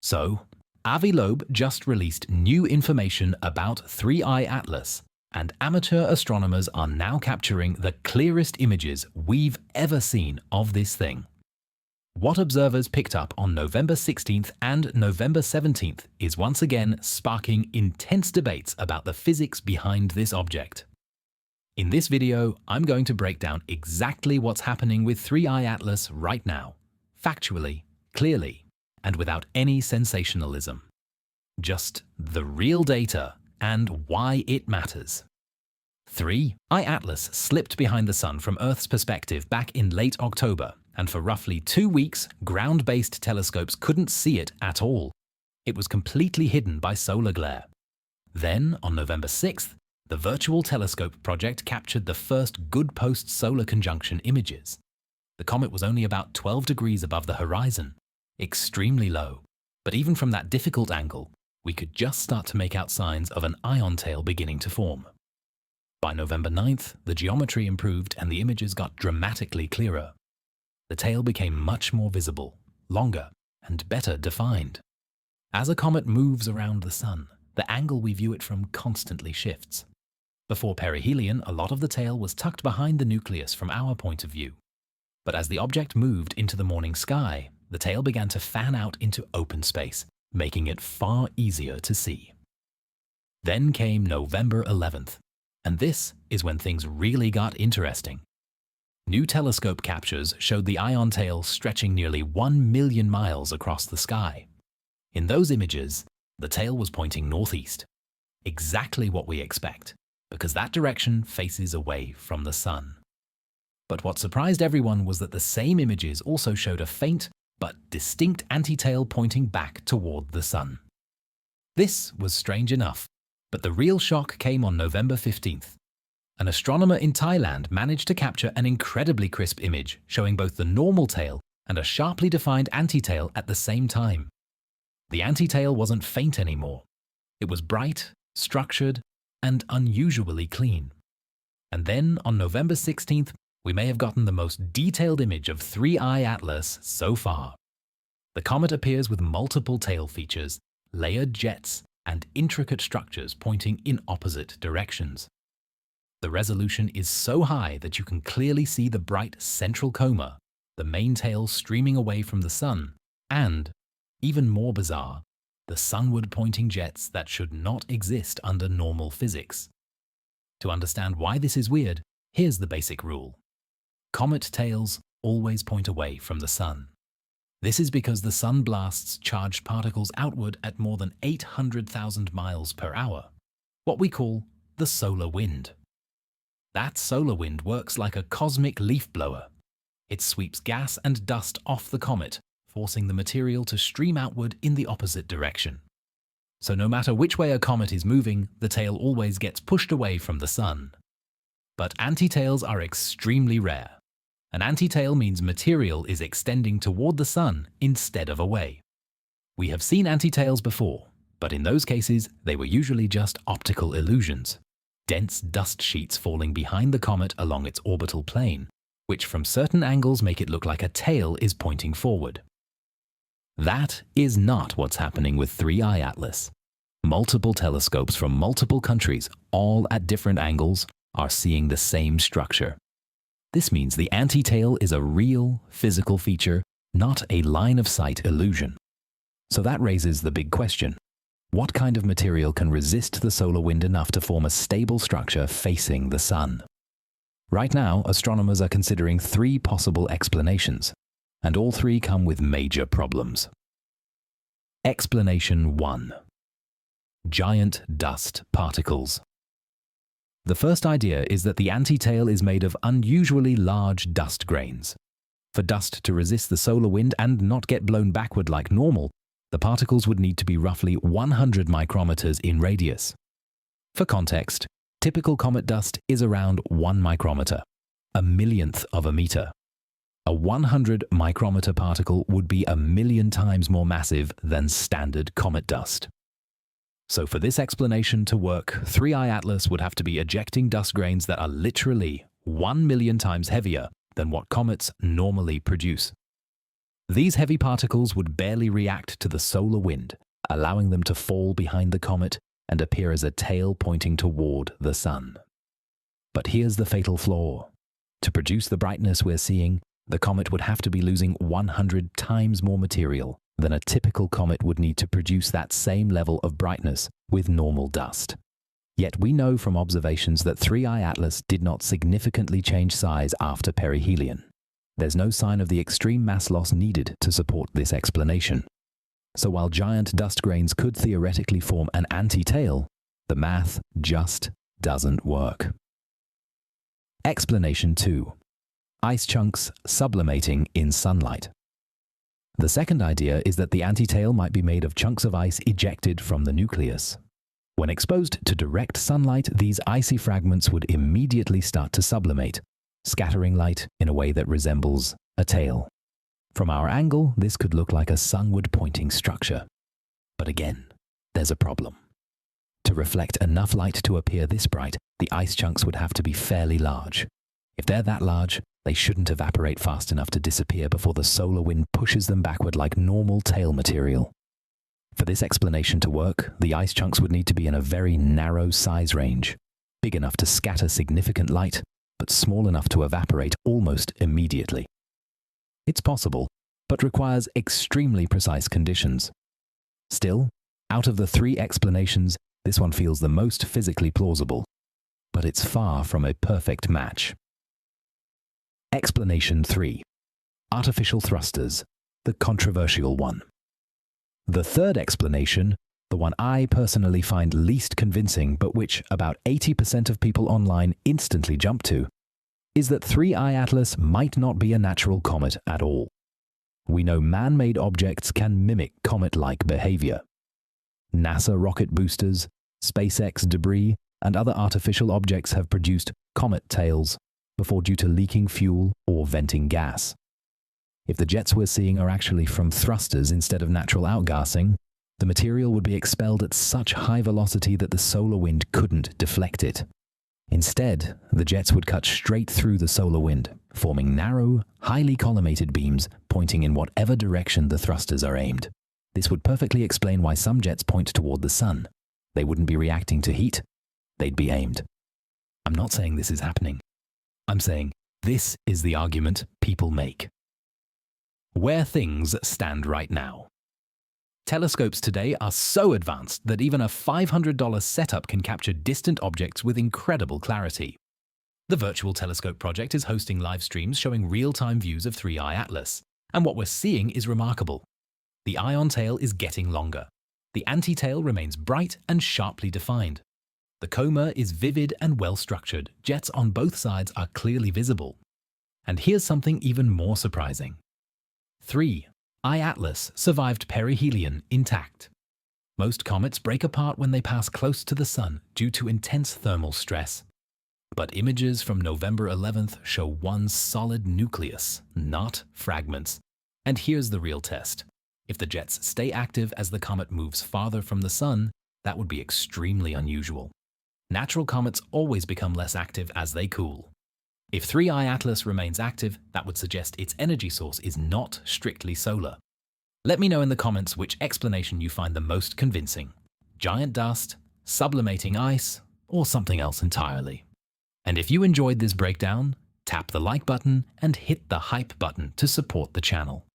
So, Avi Loeb just released new information about 3I Atlas, and amateur astronomers are now capturing the clearest images we've ever seen of this thing. What observers picked up on November 16th and November 17th is once again sparking intense debates about the physics behind this object. In this video, I'm going to break down exactly what's happening with 3I Atlas right now, factually, clearly, and without any sensationalism. Just the real data and why it matters. 3I Atlas slipped behind the Sun from Earth's perspective back in late October, and for roughly 2 weeks, ground-based telescopes couldn't see it at all. It was completely hidden by solar glare. Then, on November 6th, the Virtual Telescope project captured the first good post-solar conjunction images. The comet was only about 12 degrees above the horizon, extremely low, but even from that difficult angle, we could just start to make out signs of an ion tail beginning to form. By November 9th, the geometry improved and the images got dramatically clearer. The tail became much more visible, longer, and better defined. As a comet moves around the Sun, the angle we view it from constantly shifts. Before perihelion, a lot of the tail was tucked behind the nucleus from our point of view. But as the object moved into the morning sky, the tail began to fan out into open space, making it far easier to see. Then came November 11th, and this is when things really got interesting. New telescope captures showed the ion tail stretching nearly 1 million miles across the sky. In those images, the tail was pointing northeast, exactly what we expect, because that direction faces away from the Sun. But what surprised everyone was that the same images also showed a faint but distinct anti-tail pointing back toward the Sun. This was strange enough, but the real shock came on November 15th. An astronomer in Thailand managed to capture an incredibly crisp image showing both the normal tail and a sharply defined anti-tail at the same time. The anti-tail wasn't faint anymore. It was bright, structured, and unusually clean. And then on November 16th, we may have gotten the most detailed image of 3I Atlas so far. The comet appears with multiple tail features, layered jets, and intricate structures pointing in opposite directions. The resolution is so high that you can clearly see the bright central coma, the main tail streaming away from the Sun, and, even more bizarre, the sunward-pointing jets that should not exist under normal physics. To understand why this is weird, here's the basic rule. Comet tails always point away from the Sun. This is because the Sun blasts charged particles outward at more than 800,000 miles per hour, what we call the solar wind. That solar wind works like a cosmic leaf blower. It sweeps gas and dust off the comet, forcing the material to stream outward in the opposite direction. So no matter which way a comet is moving, the tail always gets pushed away from the Sun. But anti-tails are extremely rare. An anti-tail means material is extending toward the Sun instead of away. We have seen anti-tails before, but in those cases, they were usually just optical illusions. Dense dust sheets falling behind the comet along its orbital plane, which from certain angles make it look like a tail is pointing forward. That is not what's happening with 3I Atlas. Multiple telescopes from multiple countries, all at different angles, are seeing the same structure. This means the anti-tail is a real, physical feature, not a line-of-sight illusion. So that raises the big question. What kind of material can resist the solar wind enough to form a stable structure facing the Sun? Right now, astronomers are considering 3 possible explanations, and all 3 come with major problems. Explanation 1. Giant dust particles. The first idea is that the anti-tail is made of unusually large dust grains. For dust to resist the solar wind and not get blown backward like normal, the particles would need to be roughly 100 micrometers in radius. For context, typical comet dust is around 1 micrometer, a millionth of a meter. A 100 micrometer particle would be 1,000,000 times more massive than standard comet dust. So for this explanation to work, 3I Atlas would have to be ejecting dust grains that are literally 1,000,000 times heavier than what comets normally produce. These heavy particles would barely react to the solar wind, allowing them to fall behind the comet and appear as a tail pointing toward the sun. But here's the fatal flaw. To produce the brightness we're seeing, the comet would have to be losing 100 times more material than a typical comet would need to produce that same level of brightness with normal dust. Yet we know from observations that 3I Atlas did not significantly change size after perihelion. There's no sign of the extreme mass loss needed to support this explanation. So while giant dust grains could theoretically form an anti-tail, the math just doesn't work. Explanation 2. Ice chunks sublimating in sunlight. The second idea is that the anti-tail might be made of chunks of ice ejected from the nucleus. When exposed to direct sunlight, these icy fragments would immediately start to sublimate, scattering light in a way that resembles a tail. From our angle, this could look like a sunward-pointing structure. But again, there's a problem. To reflect enough light to appear this bright, the ice chunks would have to be fairly large. If they're that large, they shouldn't evaporate fast enough to disappear before the solar wind pushes them backward like normal tail material. For this explanation to work, the ice chunks would need to be in a very narrow size range, big enough to scatter significant light, but small enough to evaporate almost immediately. It's possible, but requires extremely precise conditions. Still, out of the three explanations, this one feels the most physically plausible, but it's far from a perfect match. Explanation 3. Artificial thrusters, the controversial one. The third explanation, the one I personally find least convincing but which about 80% of people online instantly jump to, is that 3I Atlas might not be a natural comet at all. We know man-made objects can mimic comet-like behavior. NASA rocket boosters, SpaceX debris, and other artificial objects have produced comet tails before due to leaking fuel or venting gas. If the jets we're seeing are actually from thrusters instead of natural outgassing, the material would be expelled at such high velocity that the solar wind couldn't deflect it. Instead, the jets would cut straight through the solar wind, forming narrow, highly collimated beams pointing in whatever direction the thrusters are aimed. This would perfectly explain why some jets point toward the sun. They wouldn't be reacting to heat, they'd be aimed. I'm not saying this is happening. I'm saying this is the argument people make. Where things stand right now. Telescopes today are so advanced that even a $500 setup can capture distant objects with incredible clarity. The Virtual Telescope project is hosting live streams showing real-time views of 3I Atlas, and what we're seeing is remarkable. The ion tail is getting longer. The anti-tail remains bright and sharply defined. The coma is vivid and well-structured. Jets on both sides are clearly visible. And here's something even more surprising. 3. I Atlas survived perihelion intact. Most comets break apart when they pass close to the sun due to intense thermal stress. But images from November 11th show one solid nucleus, not fragments. And here's the real test. If the jets stay active as the comet moves farther from the sun, that would be extremely unusual. Natural comets always become less active as they cool. If 3I Atlas remains active, that would suggest its energy source is not strictly solar. Let me know in the comments which explanation you find the most convincing. Giant dust, sublimating ice, or something else entirely. And if you enjoyed this breakdown, tap the like button and hit the hype button to support the channel.